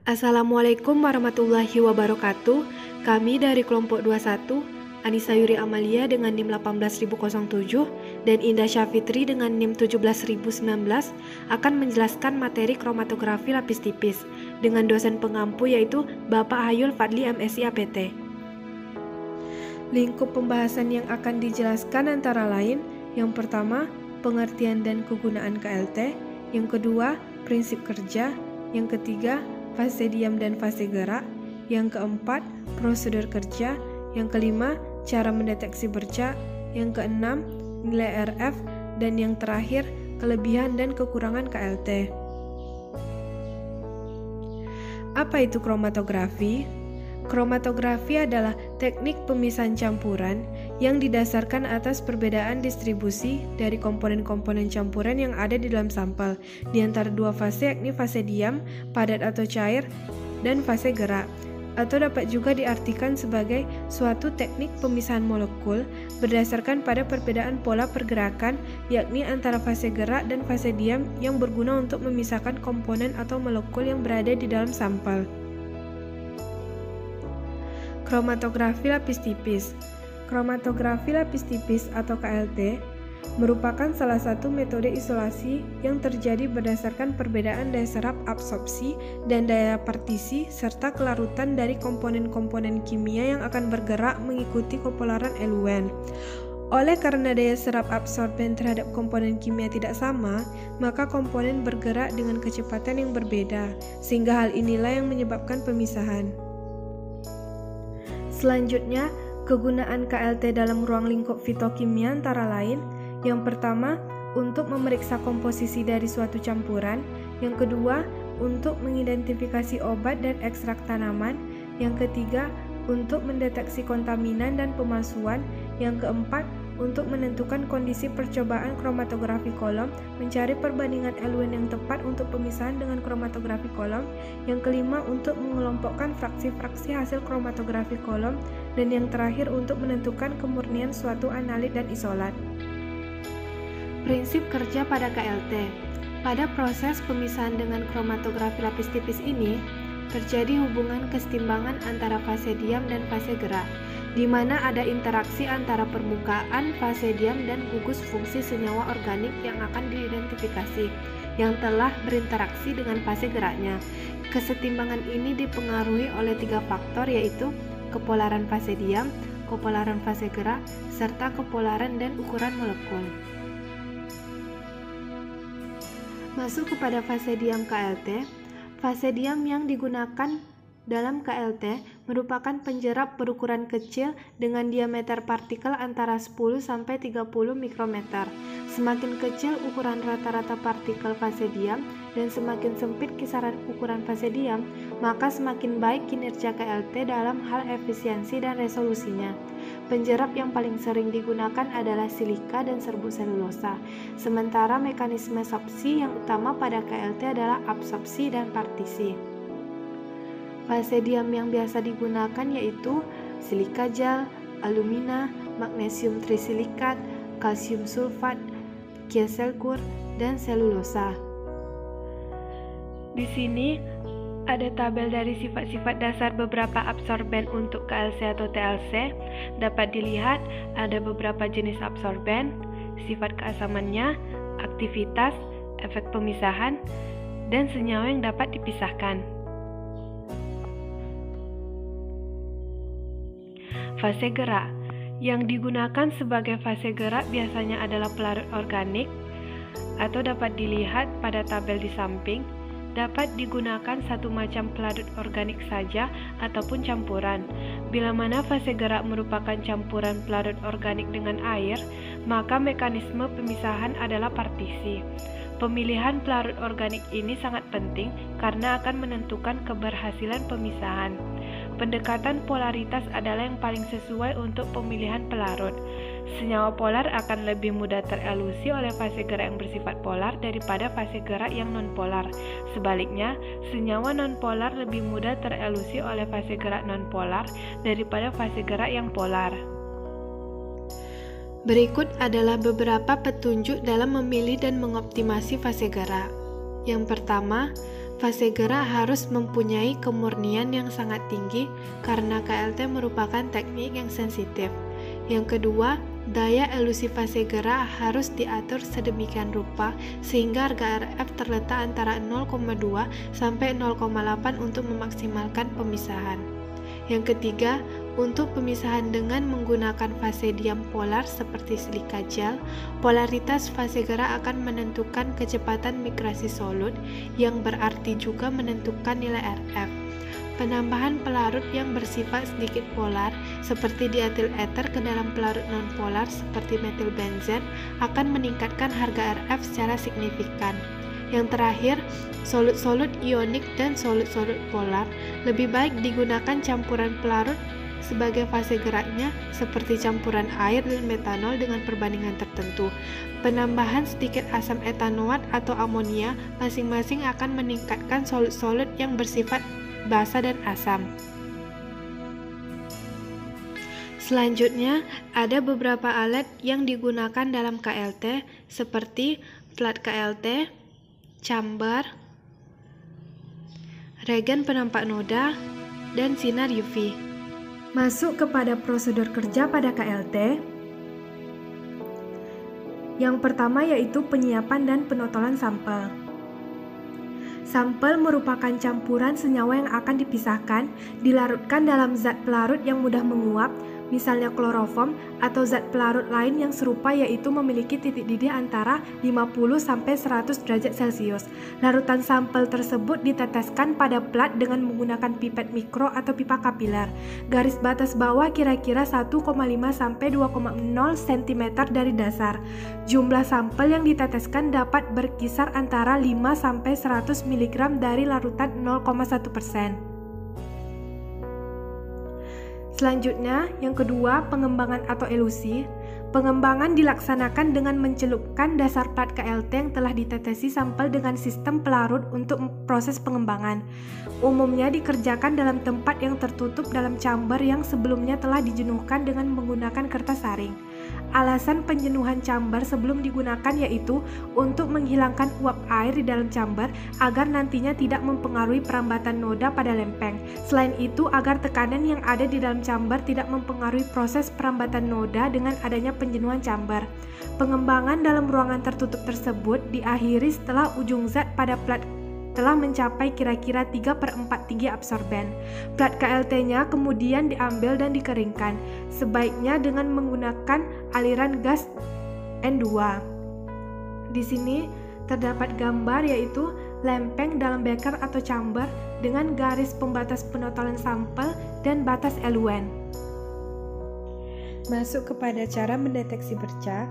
Assalamualaikum warahmatullahi wabarakatuh. Kami dari kelompok 21, Anissa Yuri Amalia dengan NIM 18007 dan Indah Syafitri dengan NIM 17019 akan menjelaskan materi kromatografi lapis tipis dengan dosen pengampu yaitu Bapak Hayul Fadli MSI APT. Lingkup pembahasan yang akan dijelaskan antara lain: yang pertama, pengertian dan kegunaan KLT; yang kedua, prinsip kerja; yang ketiga, fase diam dan fase gerak; yang keempat, prosedur kerja; yang kelima, cara mendeteksi bercak; yang keenam, nilai RF; dan yang terakhir, kelebihan dan kekurangan KLT. Apa itu kromatografi? Kromatografi adalah teknik pemisahan campuran yang didasarkan atas perbedaan distribusi dari komponen-komponen campuran yang ada di dalam sampel di antara dua fase, yakni fase diam, padat atau cair, dan fase gerak, atau dapat juga diartikan sebagai suatu teknik pemisahan molekul berdasarkan pada perbedaan pola pergerakan, yakni antara fase gerak dan fase diam, yang berguna untuk memisahkan komponen atau molekul yang berada di dalam sampel. Kromatografi lapis tipis. Kromatografi lapis tipis atau KLT merupakan salah satu metode isolasi yang terjadi berdasarkan perbedaan daya serap absorpsi dan daya partisi serta kelarutan dari komponen-komponen kimia yang akan bergerak mengikuti kepolaran eluen. Oleh karena daya serap absorben terhadap komponen kimia tidak sama, maka komponen bergerak dengan kecepatan yang berbeda, sehingga hal inilah yang menyebabkan pemisahan. Selanjutnya, kegunaan KLT dalam ruang lingkup fitokimia antara lain: yang pertama, untuk memeriksa komposisi dari suatu campuran; yang kedua, untuk mengidentifikasi obat dan ekstrak tanaman; yang ketiga, untuk mendeteksi kontaminan dan pemalsuan; yang keempat, untuk menentukan kondisi percobaan kromatografi kolom, mencari perbandingan eluen yang tepat untuk pemisahan dengan kromatografi kolom; yang kelima, untuk mengelompokkan fraksi-fraksi hasil kromatografi kolom; dan yang terakhir, untuk menentukan kemurnian suatu analit dan isolat. Prinsip kerja pada KLT. Pada proses pemisahan dengan kromatografi lapis tipis ini, terjadi hubungan kesetimbangan antara fase diam dan fase gerak, di mana ada interaksi antara permukaan fase diam dan gugus fungsi senyawa organik yang akan diidentifikasi, yang telah berinteraksi dengan fase geraknya. Kesetimbangan ini dipengaruhi oleh 3 faktor, yaitu kepolaran fase diam, kepolaran fase gerak, serta kepolaran dan ukuran molekul. Masuk kepada fase diam KLT. Fase diam yang digunakan dalam KLT merupakan penjerap berukuran kecil dengan diameter partikel antara 10 sampai 30 mikrometer. Semakin kecil ukuran rata-rata partikel fase diam dan semakin sempit kisaran ukuran fase diam, maka semakin baik kinerja KLT dalam hal efisiensi dan resolusinya. Penjerap yang paling sering digunakan adalah silika dan serbuk selulosa, sementara mekanisme absorpsi yang utama pada KLT adalah absorpsi dan partisi. Fase diam yang biasa digunakan yaitu silika gel, alumina, magnesium trisilikat, kalsium sulfat, kieselgur, dan selulosa. Di sini ada tabel dari sifat-sifat dasar beberapa absorben untuk KLC atau TLC. Dapat dilihat ada beberapa jenis absorben, sifat keasamannya, aktivitas, efek pemisahan, dan senyawa yang dapat dipisahkan. Fase gerak. Yang digunakan sebagai fase gerak biasanya adalah pelarut organik, atau dapat dilihat pada tabel di samping. Dapat digunakan satu macam pelarut organik saja ataupun campuran. Bila mana fase gerak merupakan campuran pelarut organik dengan air, maka mekanisme pemisahan adalah partisi. Pemilihan pelarut organik ini sangat penting karena akan menentukan keberhasilan pemisahan. Pendekatan polaritas adalah yang paling sesuai untuk pemilihan pelarut. Senyawa polar akan lebih mudah terelusi oleh fase gerak yang bersifat polar daripada fase gerak yang non-polar. Sebaliknya, senyawa non-polar lebih mudah terelusi oleh fase gerak non-polar daripada fase gerak yang polar. Berikut adalah beberapa petunjuk dalam memilih dan mengoptimasi fase gerak. Yang pertama, fase gerak harus mempunyai kemurnian yang sangat tinggi karena KLT merupakan teknik yang sensitif. Yang kedua, daya elusi fase gerak harus diatur sedemikian rupa sehingga harga RF terletak antara 0,2 sampai 0,8 untuk memaksimalkan pemisahan. Yang ketiga, untuk pemisahan dengan menggunakan fase diam polar seperti silika gel, polaritas fase gerak akan menentukan kecepatan migrasi solut yang berarti juga menentukan nilai RF. Penambahan pelarut yang bersifat sedikit polar seperti dietil ether ke dalam pelarut non-polar seperti metil benzen akan meningkatkan harga RF secara signifikan. Yang terakhir, solut-solut ionik dan solut-solut polar lebih baik digunakan campuran pelarut sebagai fase geraknya seperti campuran air dan metanol dengan perbandingan tertentu. Penambahan sedikit asam etanoat atau amonia masing-masing akan meningkatkan solut-solut yang bersifat basa dan asam. Selanjutnya, ada beberapa alat yang digunakan dalam KLT seperti plat KLT, chamber, regen penampak noda, dan sinar UV. Masuk kepada prosedur kerja pada KLT. Yang pertama yaitu penyiapan dan penotolan sampel. Sampel merupakan campuran senyawa yang akan dipisahkan, dilarutkan dalam zat pelarut yang mudah menguap, misalnya kloroform atau zat pelarut lain yang serupa yaitu memiliki titik didih antara 50 sampai 100 derajat Celcius. Larutan sampel tersebut diteteskan pada plat dengan menggunakan pipet mikro atau pipa kapiler. Garis batas bawah kira-kira 1,5 sampai 2,0 cm dari dasar. Jumlah sampel yang diteteskan dapat berkisar antara 5 sampai 100 mg dari larutan 0,1%. Selanjutnya, yang kedua, pengembangan atau elusi. Pengembangan dilaksanakan dengan mencelupkan dasar plat KLT yang telah ditetesi sampel dengan sistem pelarut untuk proses pengembangan. Umumnya dikerjakan dalam tempat yang tertutup dalam chamber yang sebelumnya telah dijenuhkan dengan menggunakan kertas saring. Alasan penjenuhan chamber sebelum digunakan yaitu untuk menghilangkan uap air di dalam chamber agar nantinya tidak mempengaruhi perambatan noda pada lempeng. Selain itu, agar tekanan yang ada di dalam chamber tidak mempengaruhi proses perambatan noda dengan adanya penjenuhan chamber. Pengembangan dalam ruangan tertutup tersebut diakhiri setelah ujung zat pada plat telah mencapai kira-kira 3/4 tinggi absorben. Plat KLT-nya kemudian diambil dan dikeringkan, sebaiknya dengan menggunakan aliran gas N2. Di sini terdapat gambar yaitu lempeng dalam beker atau chamber dengan garis pembatas penotolan sampel dan batas eluen. Masuk kepada cara mendeteksi bercak.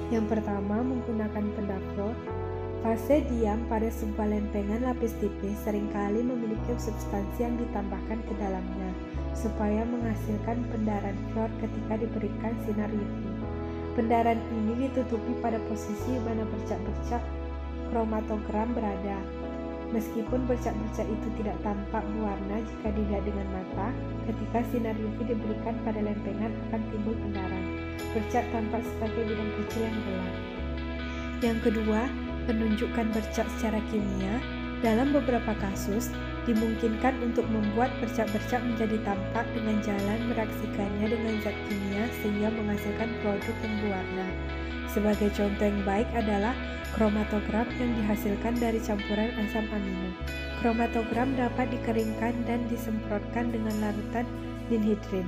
Yang pertama, menggunakan pendaflo. Fase diam pada sebuah lempengan lapis tipis seringkali memiliki substansi yang ditambahkan ke dalamnya supaya menghasilkan pendaran fluor ketika diberikan sinar UV. Pendaran ini ditutupi pada posisi mana bercak-bercak kromatogram berada. Meskipun bercak-bercak itu tidak tampak berwarna jika dilihat dengan mata, ketika sinar UV diberikan pada lempengan akan timbul pendaran. Bercak tampak sebagai bidang kecil yang gelap. Yang kedua, penunjukan bercak secara kimia. Dalam beberapa kasus, dimungkinkan untuk membuat bercak-bercak menjadi tampak dengan jalan mereaksikannya dengan zat kimia sehingga menghasilkan produk yang berwarna. Sebagai contoh yang baik adalah kromatogram yang dihasilkan dari campuran asam amino. Kromatogram dapat dikeringkan dan disemprotkan dengan larutan ninhidrin.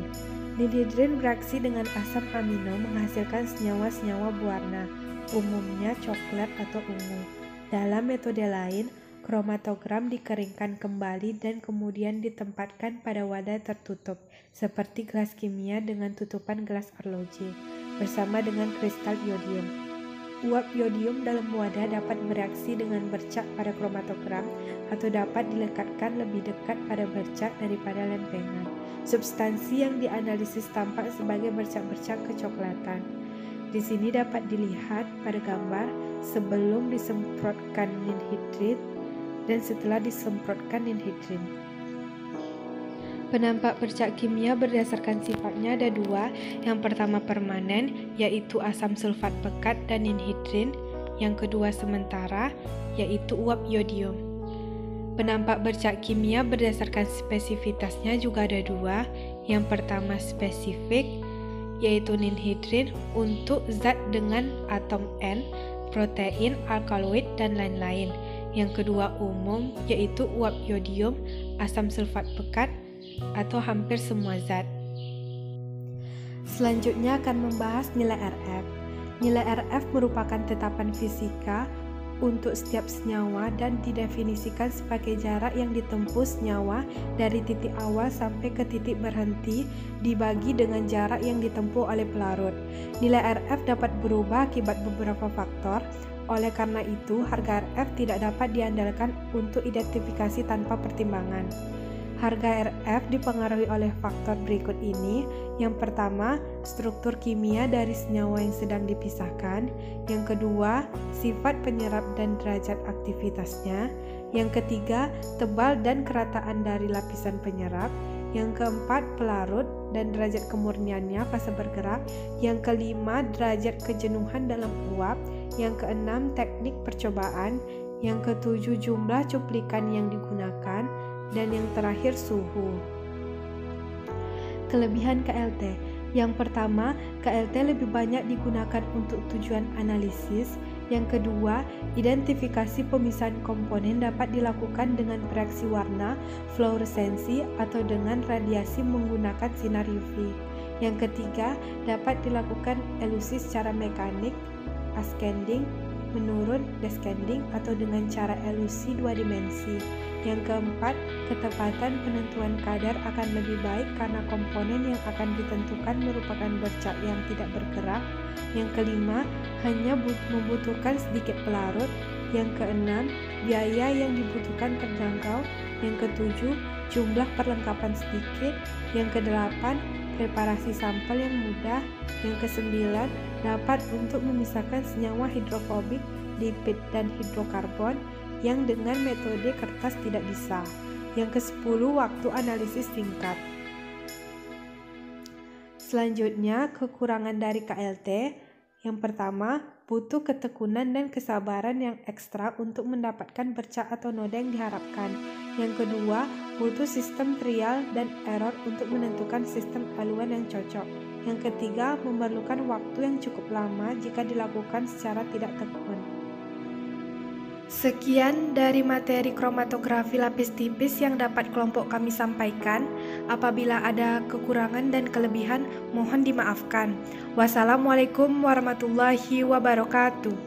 Ninhidrin bereaksi dengan asam amino menghasilkan senyawa-senyawa berwarna, umumnya coklat atau ungu. Dalam metode lain, kromatogram dikeringkan kembali dan kemudian ditempatkan pada wadah tertutup, seperti gelas kimia dengan tutupan gelas arloji, bersama dengan kristal iodium. Uap iodium dalam wadah dapat bereaksi dengan bercak pada kromatogram atau dapat dilekatkan lebih dekat pada bercak daripada lempengan. Substansi yang dianalisis tampak sebagai bercak-bercak kecoklatan. Di sini dapat dilihat pada gambar sebelum disemprotkan ninhidrin dan setelah disemprotkan ninhidrin. Penampak bercak kimia berdasarkan sifatnya ada dua. Yang pertama permanen, yaitu asam sulfat pekat dan ninhidrin. yang kedua sementara, yaitu uap yodium. Penampak bercak kimia berdasarkan spesifitasnya juga ada dua. Yang pertama spesifik, yaitu ninhidrin untuk zat dengan atom N, protein, alkaloid, dan lain-lain. Yang kedua umum, yaitu uap yodium, asam sulfat pekat, atau hampir semua zat. Selanjutnya akan membahas nilai RF. Nilai RF merupakan tetapan fisika untuk setiap senyawa dan didefinisikan sebagai jarak yang ditempuh senyawa dari titik awal sampai ke titik berhenti dibagi dengan jarak yang ditempuh oleh pelarut. Nilai RF dapat berubah akibat beberapa faktor. Oleh karena itu, harga RF tidak dapat diandalkan untuk identifikasi tanpa pertimbangan. Harga RF dipengaruhi oleh faktor berikut ini. Yang pertama, struktur kimia dari senyawa yang sedang dipisahkan. Yang kedua, sifat penyerap dan derajat aktivitasnya. Yang ketiga, tebal dan kerataan dari lapisan penyerap. Yang keempat, pelarut dan derajat kemurniannya fase bergerak. Yang kelima, derajat kejenuhan dalam uap. Yang keenam, teknik percobaan. Yang ketujuh, jumlah cuplikan yang digunakan. Dan yang terakhir, suhu. Kelebihan KLT. Yang pertama, KLT lebih banyak digunakan untuk tujuan analisis. Yang kedua, identifikasi pemisahan komponen dapat dilakukan dengan reaksi warna, fluoresensi, atau dengan radiasi menggunakan sinar UV. Yang ketiga, dapat dilakukan elusi secara mekanik, ascending, menurun, descending, atau dengan cara elusi dua dimensi. Yang keempat, ketepatan penentuan kadar akan lebih baik karena komponen yang akan ditentukan merupakan bercak yang tidak bergerak. Yang kelima, hanya membutuhkan sedikit pelarut. Yang keenam, biaya yang dibutuhkan terjangkau. Yang ketujuh, jumlah perlengkapan sedikit. Yang kedelapan, preparasi sampel yang mudah. Yang kesembilan, dapat untuk memisahkan senyawa hidrofobik, lipid, dan hidrokarbon yang dengan metode kertas tidak bisa. Yang ke-10, waktu analisis singkat. Selanjutnya, kekurangan dari KLT. Yang pertama, butuh ketekunan dan kesabaran yang ekstra untuk mendapatkan bercak atau noda yang diharapkan. Yang kedua, butuh sistem trial dan error untuk menentukan sistem aluan yang cocok. Yang ketiga, memerlukan waktu yang cukup lama jika dilakukan secara tidak tekun. Sekian dari materi kromatografi lapis tipis yang dapat kelompok kami sampaikan. Apabila ada kekurangan dan kelebihan, mohon dimaafkan. Wassalamualaikum warahmatullahi wabarakatuh.